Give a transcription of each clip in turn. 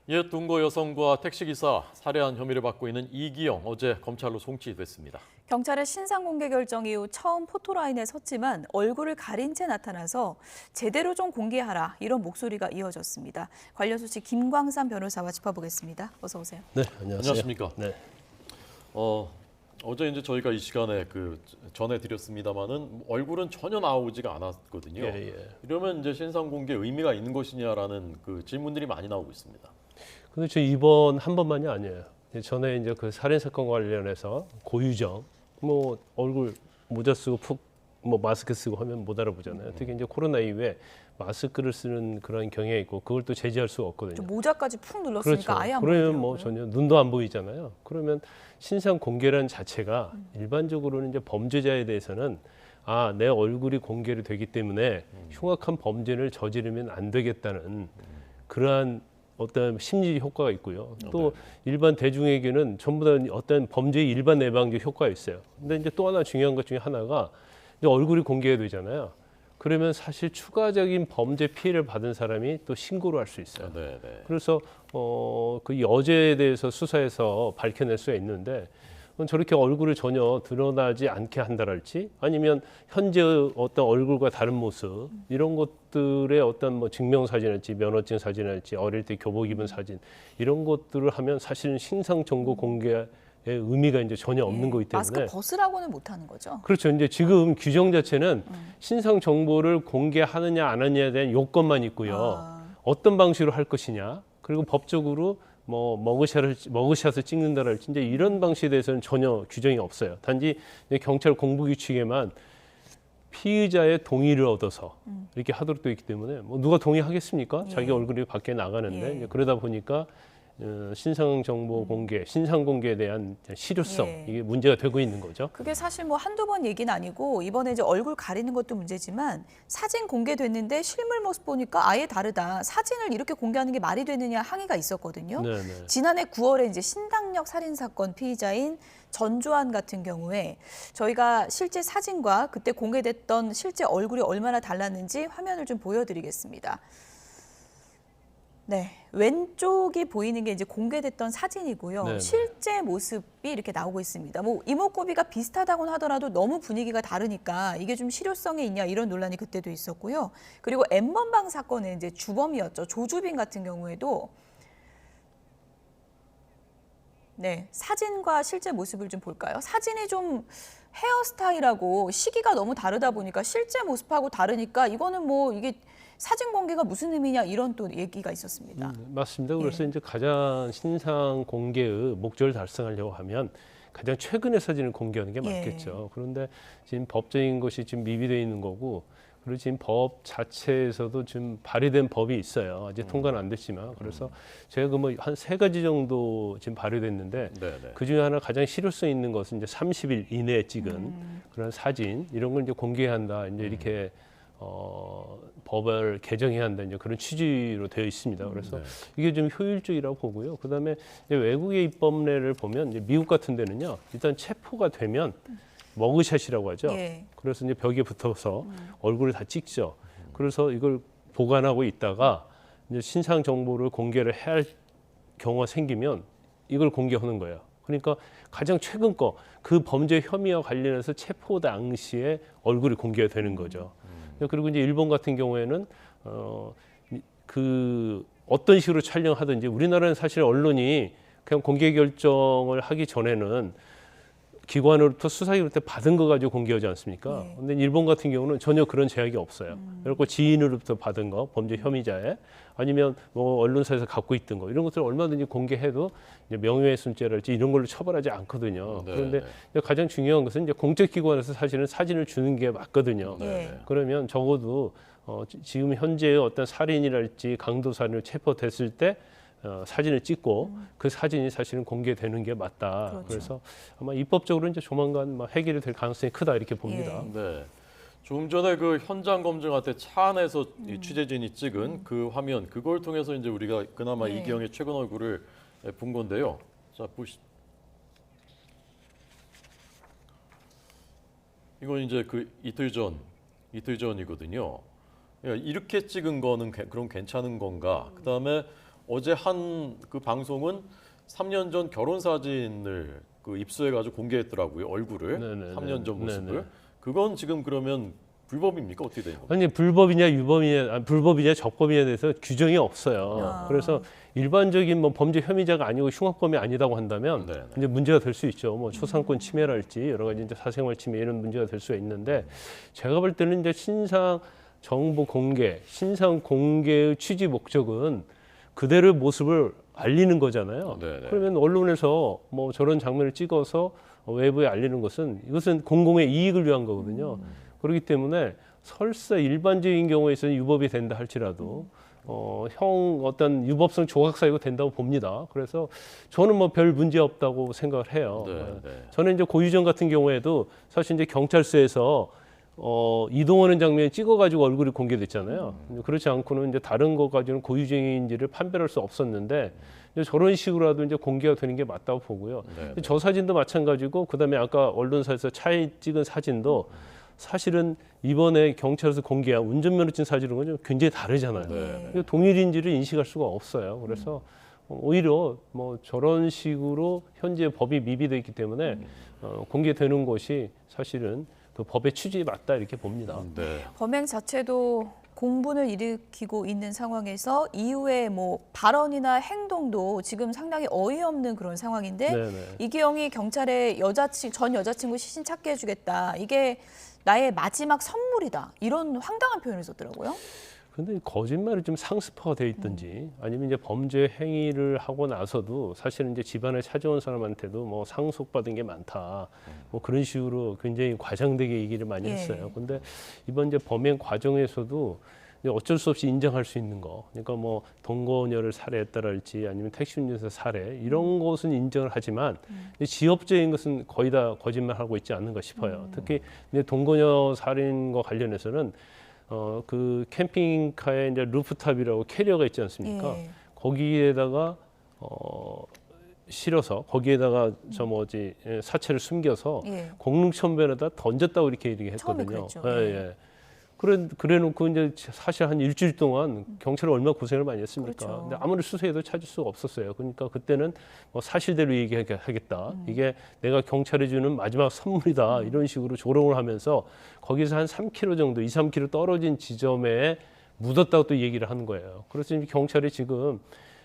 옛 동거 여성과 택시기사 살해한 혐의를 받고 있는 이기영 어제 검찰로 송치됐습니다. 경찰의 신상 공개 결정 이후 처음 포토라인에 섰지만 얼굴을 가린 채 나타나서 제대로 좀 공개하라 이런 목소리가 이어졌습니다. 관련 소식 김광삼 변호사와 짚어보겠습니다. 어서 오세요. 네, 안녕하세요. 안녕하십니까? 네. 어제 이제 저희가 이 시간에 전해드렸습니다만은 얼굴은 전혀 나오지가 않았거든요. 예. 이러면 이제 신상 공개 의미가 있는 것이냐라는 그 질문들이 많이 나오고 있습니다. 근데 저 이번 한 번만이 아니에요. 전에 이제 그 살인 사건 관련해서 고유정 뭐 얼굴 모자 쓰고 푹 뭐 마스크 쓰고 하면 못 알아보잖아요. 특히 이제 코로나 이후에 마스크를 쓰는 그런 경향이 있고 그걸 또 제지할 수가 없거든요. 모자까지 푹 눌렀으니까 그렇죠. 아예 안 그러면 보이더라고요. 뭐 전혀 눈도 안 보이잖아요. 그러면 신상 공개라는 자체가 일반적으로는 이제 범죄자에 대해서는 내 얼굴이 공개가 되기 때문에 흉악한 범죄를 저지르면 안 되겠다는 그러한 어떤 심리 효과가 있고요. 또 일반 대중에게는 전부 다 어떤 범죄의 일반 예방적 효과가 있어요. 근데 이제 또 하나 중요한 것 중에 하나가 이제 얼굴이 공개가 되잖아요. 그러면 사실 추가적인 범죄 피해를 받은 사람이 또 신고를 할 수 있어요. 그래서 그 여죄에 대해서 수사해서 밝혀낼 수가 있는데 저렇게 얼굴을 전혀 드러나지 않게 한다랄지 아니면 현재 어떤 얼굴과 다른 모습 이런 것들의 어떤 뭐 증명사진일지 면허증 사진일지 어릴 때 교복 입은 사진 이런 것들을 하면 사실은 신상 정보 공개의 의미가 이제 전혀 없는 거기 때문에 마스크 벗으라고는 못 하는 거죠. 그렇죠. 이제 지금 규정 자체는 신상 정보를 공개하느냐 안 하느냐에 대한 요건만 있고요. 어떤 방식으로 할 것이냐 그리고 법적으로 뭐 머그샷을 찍는다랄지 이제 이런 방식에 대해서는 전혀 규정이 없어요. 단지 경찰 공부 규칙에만 피의자의 동의를 얻어서 이렇게 하도록 되어 있기 때문에 뭐 누가 동의하겠습니까? 자기 얼굴이 밖에 나가는데 이제 그러다 보니까 신상 정보 공개, 신상 공개에 대한 실효성 이게 문제가 되고 있는 거죠. 그게 사실 뭐 한두 번 얘기는 아니고 이번에 이제 얼굴 가리는 것도 문제지만 사진 공개됐는데 실물 모습 보니까 아예 다르다. 사진을 이렇게 공개하는 게 말이 되느냐 항의가 있었거든요. 네네. 지난해 9월에 이제 신당역 살인 사건 피의자인 전주환 같은 경우에 저희가 실제 사진과 그때 공개됐던 실제 얼굴이 얼마나 달랐는지 화면을 좀 보여드리겠습니다. 네, 왼쪽이 보이는 게 이제 공개됐던 사진이고요. 네네. 실제 모습이 이렇게 나오고 있습니다. 뭐 이목구비가 비슷하다고는 하더라도 너무 분위기가 다르니까 이게 좀 실효성이 있냐 이런 논란이 그때도 있었고요. 그리고 N번방 사건의 이제 주범이었죠. 조주빈 같은 경우에도 네, 사진과 실제 모습을 좀 볼까요? 사진이 좀 헤어스타일하고 시기가 너무 다르다 보니까 실제 모습하고 다르니까 이거는 뭐 이게 사진 공개가 무슨 의미냐 이런 또 얘기가 있었습니다. 맞습니다. 그래서 이제 가장 신상 공개의 목적을 달성하려고 하면 가장 최근의 사진을 공개하는 게 맞겠죠. 그런데 지금 법적인 것이 지금 미비되어 있는 거고 그리고 지금 법 자체에서도 지금 발의된 법이 있어요. 아직 통과는 안 됐지만 그래서 제가 그 뭐 한 3가지 정도 지금 발의됐는데 그 중에 하나 가장 실효성 있는 것은 이제 30일 이내에 찍은 그런 사진 이런 걸 이제 공개한다. 이제 이렇게 법을 개정해야 한다 이제 그런 취지로 되어 있습니다. 그래서 이게 좀 효율적이라고 보고요. 그다음에 이제 외국의 입법례를 보면 이제 미국 같은 데는요. 일단 체포가 되면 머그샷이라고 하죠. 그래서 이제 벽에 붙어서 얼굴을 다 찍죠. 그래서 이걸 보관하고 있다가 이제 신상 정보를 공개를 해야 할 경우가 생기면 이걸 공개하는 거예요. 그러니까 가장 최근 거 그 범죄 혐의와 관련해서 체포 당시에 얼굴이 공개가 되는 거죠. 그리고 이제 일본 같은 경우에는 그 어떤 식으로 촬영하든지 우리나라는 사실 언론이 그냥 공개 결정을 하기 전에는 기관으로부터 수사기로부터 받은 거 가지고 공개하지 않습니까? 근데 일본 같은 경우는 전혀 그런 제약이 없어요. 그리고 지인으로부터 받은 거, 범죄 혐의자의 아니면 뭐 언론사에서 갖고 있던 거 이런 것들을 얼마든지 공개해도 이제 명예훼손죄랄지 이런 걸로 처벌하지 않거든요. 그런데 가장 중요한 것은 이제 공적기관에서 사실은 사진을 주는 게 맞거든요. 그러면 적어도 지금 현재의 어떤 살인이랄지 강도살인을 체포됐을 때 사진을 찍고 그 사진이 사실은 공개되는 게 맞다. 그래서 아마 입법적으로 이제 조만간 해결이 될 가능성이 크다 이렇게 봅니다. 조금 전에 그 현장 검증할 때 차 안에서 이 취재진이 찍은 그 화면 그걸 통해서 이제 우리가 그나마 이기영의 최근 얼굴을 본 건데요. 자 이건 이제 그 이틀 전이거든요. 이렇게 찍은 거는 그럼 괜찮은 건가? 그다음에 어제 한 그 방송은 3년 전 결혼 사진을 그 입수해가지고 공개했더라고요. 얼굴을 네네네. 3년 전 모습을. 네네. 그건 지금 그러면 불법입니까? 어떻게 되는 겁니까? 아니 불법이냐 유법이냐 불법이냐 적법이냐에 대해서 규정이 없어요. 아. 그래서 일반적인 뭐 범죄 혐의자가 아니고 흉악범이 아니다고 한다면 네네. 이제 문제가 될 수 있죠. 뭐 초상권 침해랄지 여러 가지 이제 사생활 침해 이런 문제가 될 수가 있는데 제가 볼 때는 이제 신상 정보 공개, 신상 공개의 취지 목적은 그대로의 모습을 알리는 거잖아요. 네네. 그러면 언론에서 뭐 저런 장면을 찍어서 외부에 알리는 것은 이것은 공공의 이익을 위한 거거든요. 그렇기 때문에 설사 일반적인 경우에 있어서 유법이 된다 할지라도 형 어떤 유법성 조각 사유가 된다고 봅니다. 그래서 저는 뭐 별 문제 없다고 생각을 해요. 네, 네. 저는 이제 고유정 같은 경우에도 사실 이제 경찰서에서 이동하는 장면을 찍어가지고 얼굴이 공개됐잖아요. 그렇지 않고는 이제 다른 거 가지고는 고유정인지를 판별할 수 없었는데 이제 저런 식으로라도 이제 공개가 되는 게 맞다고 보고요. 네, 네. 저 사진도 마찬가지고 그다음에 아까 언론사에서 차에 찍은 사진도 사실은 이번에 경찰에서 공개한 운전면허증 사진은 좀 굉장히 다르잖아요. 네. 이거 동일인지를 인식할 수가 없어요. 그래서 오히려 뭐 저런 식으로 현재 법이 미비되어 있기 때문에 공개되는 것이 사실은 그 법의 취지에 맞다 이렇게 봅니다. 네. 범행 자체도 공분을 일으키고 있는 상황에서 이후에 뭐 발언이나 행동도 지금 상당히 어이없는 그런 상황인데 네네. 이기영이 경찰에 전 여자친구 시신 찾게 해주겠다. 이게 나의 마지막 선물이다. 이런 황당한 표현을 썼더라고요. 근데 거짓말이 좀 상습화가 돼 있든지 아니면 이제 범죄 행위를 하고 나서도 사실은 이제 집안에 찾아온 사람한테도 뭐 상속받은 게 많다. 뭐 그런 식으로 굉장히 과장되게 얘기를 많이 예. 했어요. 근데 이번 이제 범행 과정에서도 이제 어쩔 수 없이 인정할 수 있는 거. 그러니까 뭐 동거녀를 살해했다랄지 아니면 택시 운전사 살해 이런 것은 인정을 하지만 이제 지엽적인 것은 거의 다 거짓말하고 있지 않는가 싶어요. 특히 이제 동거녀 살인과 관련해서는 그 캠핑카에 이제 루프탑이라고 캐리어가 있지 않습니까? 예. 거기에다가 실어서 거기에다가 사체를 숨겨서 예. 공릉천변에다 던졌다고 이렇게 처음에 얘기했거든요. 그랬죠. 예. 그래놓고 이제 사실 한 일주일 동안 경찰이 얼마나 고생을 많이 했습니까? 그렇죠. 근데 아무리 수사해도 찾을 수가 없었어요. 그러니까 그때는 뭐 사실대로 얘기하겠다. 이게 내가 경찰에 주는 마지막 선물이다. 이런 식으로 조롱을 하면서 거기서 한 3km 정도, 2, 3km 떨어진 지점에 묻었다고 또 얘기를 하는 거예요. 그래서 지금 경찰이 지금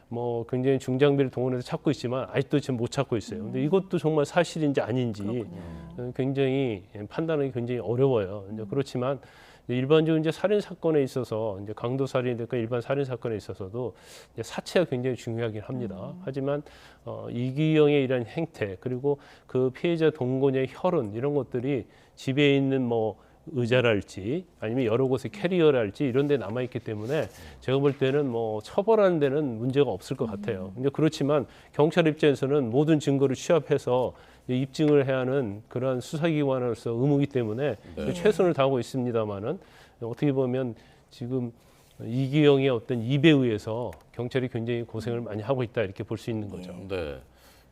뭐 굉장히 중장비를 동원해서 찾고 있지만 아직도 지금 못 찾고 있어요. 근데 이것도 정말 사실인지 아닌지 굉장히 판단하기 굉장히 어려워요. 이제 그렇지만 일반적으로 이제 살인 사건에 있어서 이제 강도 살인이니까 일반 살인 사건에 있어서도 이제 사체가 굉장히 중요하긴 합니다. 하지만 이기영의 이런 행태 그리고 그 피해자 동거녀의 혈흔 이런 것들이 집에 있는 뭐 의자랄지 아니면 여러 곳의 캐리어랄지 이런 데 남아 있기 때문에 제가 볼 때는 뭐 처벌하는 데는 문제가 없을 것 같아요. 근데 그렇지만 경찰 입장에서는 모든 증거를 취합해서 입증을 해야 하는 그런 수사기관으로서 의무이기 때문에 네. 최선을 다하고 있습니다만은 어떻게 보면 지금 이기영의 어떤 입에 의해서 경찰이 굉장히 고생을 많이 하고 있다 이렇게 볼 수 있는 거죠. 네.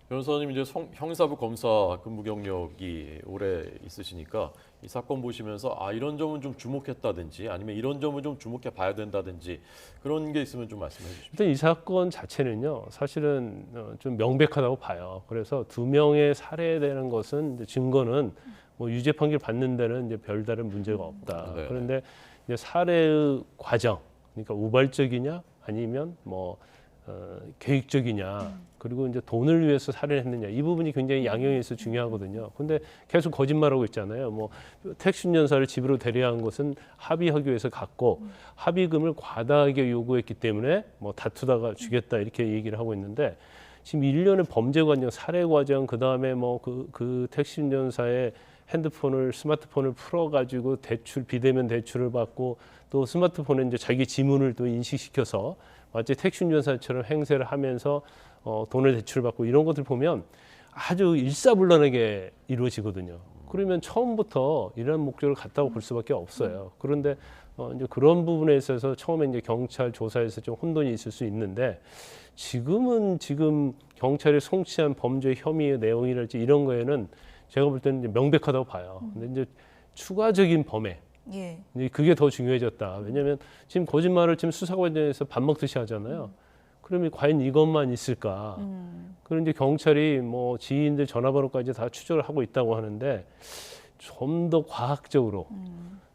변호사님 이제 형사부 검사 근무 경력이 오래 있으시니까 이 사건 보시면서 이런 점은 좀 주목했다든지 아니면 이런 점은 좀 주목해 봐야 된다든지 그런 게 있으면 좀 말씀해 주십시오. 일단 이 사건 자체는요 사실은 좀 명백하다고 봐요. 그래서 2명의 살해되는 것은 이제 증거는 뭐 유죄 판결 받는 데는 이제 별다른 문제가 없다. 네. 그런데 이제 살해의 과정, 그러니까 우발적이냐 아니면 뭐 계획적이냐 그리고 이제 돈을 위해서 살해했느냐 이 부분이 굉장히 양형에서 중요하거든요. 근데 계속 거짓말하고 있잖아요. 뭐 택시 운전사를 집으로 데려간 것은 합의하기 위해서 갔고 합의금을 과다하게 요구했기 때문에 뭐 다투다가 죽였다 이렇게 얘기를 하고 있는데 지금 일련의 범죄 과정, 살해 과정 그다음에 뭐 그 택시 운전사의 스마트폰을 풀어가지고 비대면 대출을 받고 또 스마트폰에 이제 자기 지문을 또 인식시켜서 마치 택시 운전사처럼 행세를 하면서 돈을 대출받고 이런 것들 보면 아주 일사불란하게 이루어지거든요. 그러면 처음부터 이런 목적을 갖다고 볼 수밖에 없어요. 그런데 이제 그런 부분에 있어서 처음에 이제 경찰 조사에서 좀 혼돈이 있을 수 있는데 지금 경찰이 송치한 범죄 혐의의 내용이랄지 이런 거에는 제가 볼 때는 이제 명백하다고 봐요. 근데 이제 추가적인 범행 예. 그게 더 중요해졌다. 왜냐하면 지금 거짓말을 지금 수사 과정에서 밥 먹듯이 하잖아요. 그러면 과연 이것만 있을까? 그런 이제 경찰이 뭐 지인들 전화번호까지 다 추적을 하고 있다고 하는데 좀 더 과학적으로,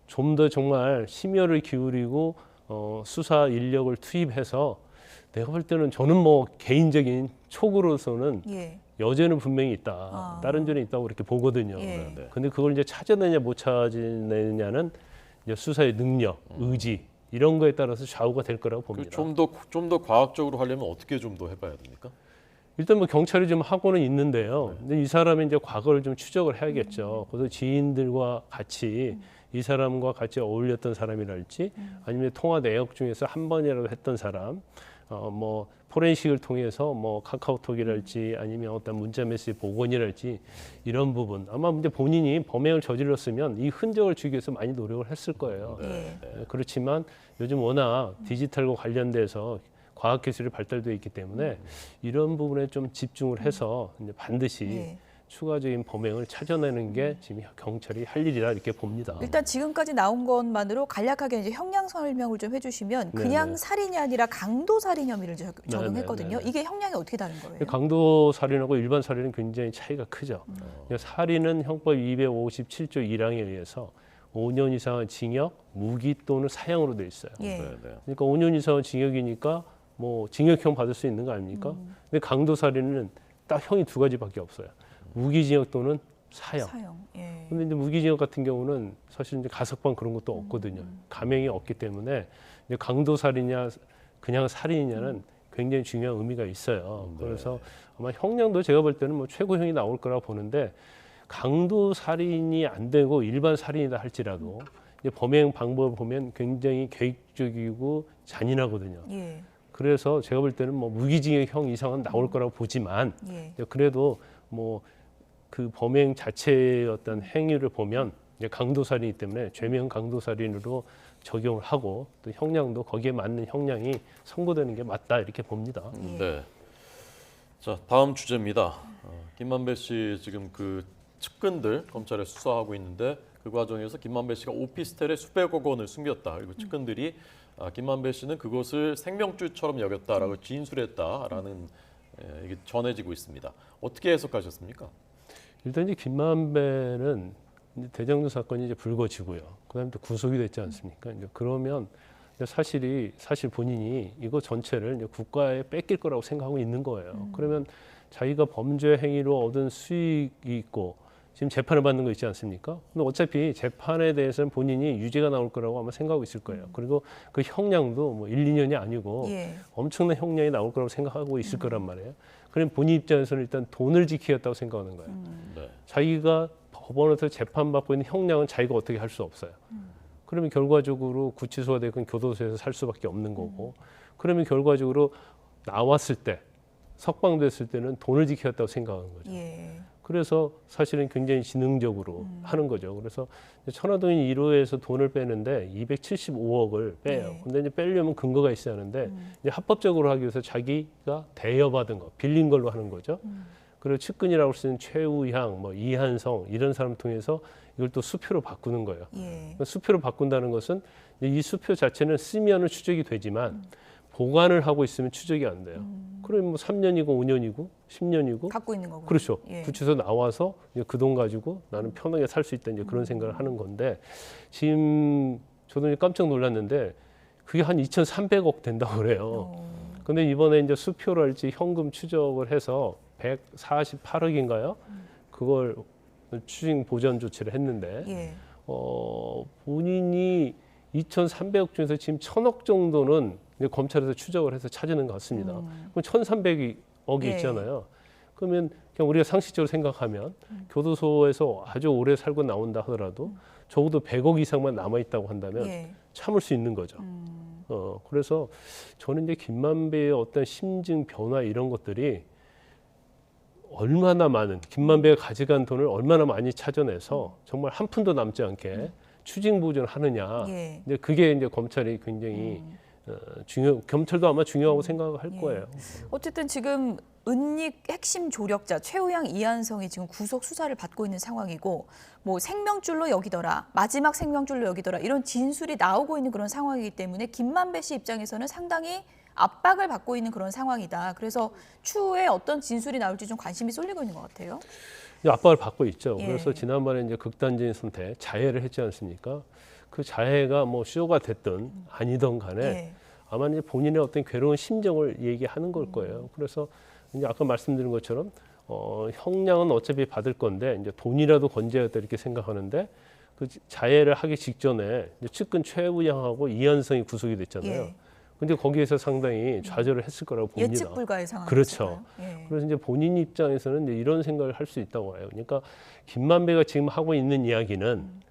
좀 더 정말 심혈을 기울이고 수사 인력을 투입해서 내가 볼 때는 저는 뭐 개인적인 촉으로서는 예. 여죄는 분명히 있다. 아. 다른 죄는 있다고 그렇게 보거든요. 예. 네. 근데 그걸 이제 찾아내냐 못 찾아내냐는 이제 수사의 능력, 의지 이런 거에 따라서 좌우가 될 거라고 봅니다. 좀 더 과학적으로 하려면 어떻게 좀 더 해봐야 됩니까? 일단 뭐 경찰이 좀 하고는 있는데요. 근데 이 사람이 이제 과거를 좀 추적을 해야겠죠. 그래서 지인들과 같이 이 사람과 같이 어울렸던 사람이랄지 아니면 통화 내역 중에서 한 번이라도 했던 사람, 뭐 포렌식을 통해서 뭐 카카오톡이랄지 아니면 어떤 문자 메시지 복원이랄지 이런 부분 아마 이제 본인이 범행을 저질렀으면 이 흔적을 주기 위해서 많이 노력을 했을 거예요. 예. 그렇지만 요즘 워낙 디지털과 관련돼서 과학기술이 발달되어 있기 때문에 이런 부분에 좀 집중을 해서 이제 반드시 예. 추가적인 범행을 찾아내는 게 지금 경찰이 할 일이라 이렇게 봅니다. 일단 지금까지 나온 것만으로 간략하게 이제 형량 설명을 좀 해주시면 그냥 네네. 살인이 아니라 강도 살인 혐의를 적용했거든요. 네네. 이게 형량이 어떻게 다른 거예요? 강도 살인하고 일반 살인은 굉장히 차이가 크죠. 살인은 형법 257조 1항에 의해서 5년 이상의 징역, 무기 또는 사형으로 돼 있어요. 예. 네, 네. 그러니까 5년 이상의 징역이니까 뭐 징역형 받을 수 있는 거 아닙니까? 근데 강도 살인은 딱 형이 두 가지밖에 없어요. 무기징역 또는 사형. 사형. 예. 근데 이제 무기징역 같은 경우는 사실 이제 가석방 그런 것도 없거든요. 감형이 없기 때문에 이제 강도 살이냐 그냥 살인이냐는 굉장히 중요한 의미가 있어요. 그래서 아마 형량도 제가 볼 때는 뭐 최고형이 나올 거라고 보는데 강도 살인이 안 되고 일반 살인이다 할지라도 이제 범행 방법을 보면 굉장히 계획적이고 잔인하거든요. 예. 그래서 제가 볼 때는 뭐 무기징역형 이상은 나올 거라고 보지만 예. 그래도 뭐 그 범행 자체의 어떤 행위를 보면 이제 강도살인이기 때문에 죄명 강도살인으로 적용을 하고 또 형량도 거기에 맞는 형량이 선고되는 게 맞다 이렇게 봅니다. 예. 네. 자, 다음 주제입니다. 김만배 씨 지금 그 측근들 검찰에 수사하고 있는데 그 과정에서 김만배 씨가 오피스텔에 수백억 원을 숨겼다. 그리고 측근들이 김만배 씨는 그것을 생명줄처럼 여겼다라고 진술했다라는 이게 전해지고 있습니다. 어떻게 해석하셨습니까? 일단 이제 김만배는 이제 대장동 사건이 이제 불거지고요. 그다음에 또 구속이 됐지 않습니까? 이제 그러면 이제 사실 본인이 이거 전체를 이제 국가에 뺏길 거라고 생각하고 있는 거예요. 그러면 자기가 범죄 행위로 얻은 수익이 있고 지금 재판을 받는 거 있지 않습니까? 근데 어차피 재판에 대해서는 본인이 유죄가 나올 거라고 아마 생각하고 있을 거예요. 그리고 그 형량도 뭐 1, 2년이 아니고 예. 엄청난 형량이 나올 거라고 생각하고 있을 거란 말이에요. 그럼 본인 입장에서는 일단 돈을 지키겠다고 생각하는 거예요. 네. 자기가 법원에서 재판받고 있는 형량은 자기가 어떻게 할 수 없어요. 그러면 결과적으로 구치소가 되건 교도소에서 살 수밖에 없는 거고 그러면 결과적으로 나왔을 때 석방됐을 때는 돈을 지키겠다고 생각하는 거죠. 예. 그래서 사실은 굉장히 지능적으로 하는 거죠. 그래서 천화동인 1호에서 돈을 빼는데 275억을 빼요. 네. 근데 이제 빼려면 근거가 있어야 하는데 이제 합법적으로 하기 위해서 자기가 대여받은 거, 빌린 걸로 하는 거죠. 그리고 측근이라고 쓰는 최우향, 뭐 이한성 이런 사람 통해서 이걸 또 수표로 바꾸는 거예요. 예. 수표로 바꾼다는 것은 이 수표 자체는 쓰면은 추적이 되지만 보관을 하고 있으면 추적이 안 돼요. 그러면 뭐 3년이고 5년이고 10년이고 갖고 있는 거군요. 그렇죠. 예. 구치소 나와서 그 돈 가지고 나는 편하게 살 수 있다 이제 그런 생각을 하는 건데 지금 저도 이제 깜짝 놀랐는데 그게 한 2,300억 된다고 그래요. 근데 이번에 이제 수표랄지 현금 추적을 해서 148억인가요? 그걸 추징 보전 조치를 했는데 예. 본인이 2,300억 중에서 지금 1,000억 정도는 이제 검찰에서 추적을 해서 찾아낸 것 같습니다. 그럼 1,300억이 예. 있잖아요. 그러면 그냥 우리가 상식적으로 생각하면 교도소에서 아주 오래 살고 나온다 하더라도 적어도 100억 이상만 남아 있다고 한다면 예. 참을 수 있는 거죠. 그래서 저는 이제 김만배의 어떤 심증 변화 이런 것들이 얼마나 많은 김만배가 가져간 돈을 얼마나 많이 찾아내서 정말 한 푼도 남지 않게 추징 보전을 하느냐. 예. 이제 그게 이제 검찰이 굉장히 검찰도 아마 중요하고 생각할 예. 거예요. 어쨌든 지금 은닉 핵심 조력자 최우양 이한성이 지금 구속 수사를 받고 있는 상황이고 뭐 생명줄로 여기더라 마지막 생명줄로 여기더라 이런 진술이 나오고 있는 그런 상황이기 때문에 김만배 씨 입장에서는 상당히 압박을 받고 있는 그런 상황이다. 그래서 추후에 어떤 진술이 나올지 좀 관심이 쏠리고 있는 것 같아요. 압박을 받고 있죠. 예. 그래서 지난번에 이제 극단적인 선택, 자해를 했지 않습니까? 그 자해가 뭐 쇼가 됐든 아니든 간에 예. 아마 이제 본인의 어떤 괴로운 심정을 얘기하는 걸 거예요. 그래서 이제 아까 말씀드린 것처럼 형량은 어차피 받을 건데 이제 돈이라도 건져야겠다 이렇게 생각하는데 그 자해를 하기 직전에 이제 측근 최우양하고 이한성이 구속이 됐잖아요. 예. 근데 거기에서 상당히 좌절을 했을 거라고 봅니다. 예측 불가의 상황. 그렇죠. 예. 그래서 이제 본인 입장에서는 이제 이런 생각을 할 수 있다고 해요. 그러니까 김만배가 지금 하고 있는 이야기는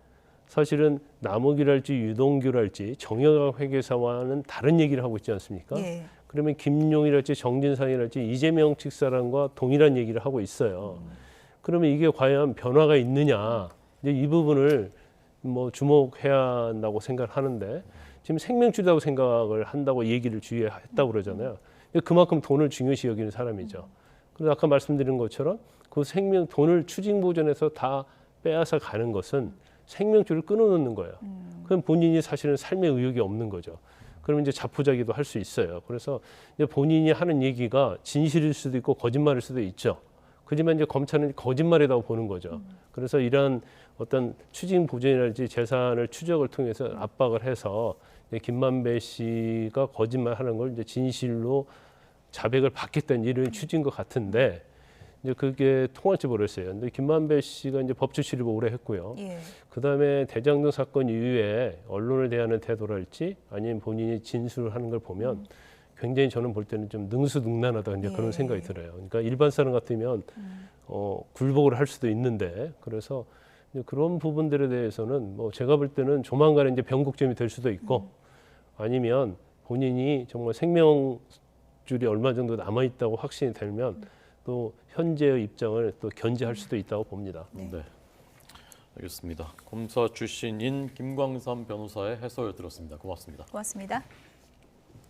사실은 남욱이랄지 유동규랄지 정영학 회계사와는 다른 얘기를 하고 있지 않습니까? 예. 그러면 김용이랄지 정진상이랄지 이재명 측 사람과 동일한 얘기를 하고 있어요. 그러면 이게 과연 변화가 있느냐? 이제 이 부분을 뭐 주목해야 한다고 생각하는데 지금 생명줄이라고 생각을 한다고 얘기를 주위에 했다고 그러잖아요. 그만큼 돈을 중요시 여기는 사람이죠. 그래서 아까 말씀드린 것처럼 그 돈을 추징 보전에서 다 빼앗아 가는 것은 생명줄을 끊어놓는 거예요. 그럼 본인이 사실은 삶의 의욕이 없는 거죠. 그러면 이제 자포자기도 할 수 있어요. 그래서 이제 본인이 하는 얘기가 진실일 수도 있고 거짓말일 수도 있죠. 그지만 이제 검찰은 거짓말이라고 보는 거죠. 그래서 이러한 어떤 추징 보전이랄지 재산을 추적을 통해서 압박을 해서 이제 김만배 씨가 거짓말하는 걸 이제 진실로 자백을 받겠다는 이런 취지인 것 같은데 이제 그게 통할지 모르겠어요. 근데 김만배 씨가 이제 법조 출입을 오래 했고요. 예. 그다음에 대장동 사건 이후에 언론을 대하는 태도랄지 아니면 본인이 진술을 하는 걸 보면 굉장히 저는 볼 때는 좀 능수능란하다 이제 그런 예. 생각이 들어요. 그러니까 일반 사람 같으면 굴복을 할 수도 있는데 그래서 이제 그런 부분들에 대해서는 뭐 제가 볼 때는 조만간에 이제 변곡점이 될 수도 있고 아니면 본인이 정말 생명줄이 얼마 정도 남아 있다고 확신이 되면 또 현재의 입장을 또 견제할 수도 있다고 봅니다. 네. 알겠습니다. 검사 출신인 김광삼 변호사의 해설 들었습니다. 고맙습니다. 고맙습니다.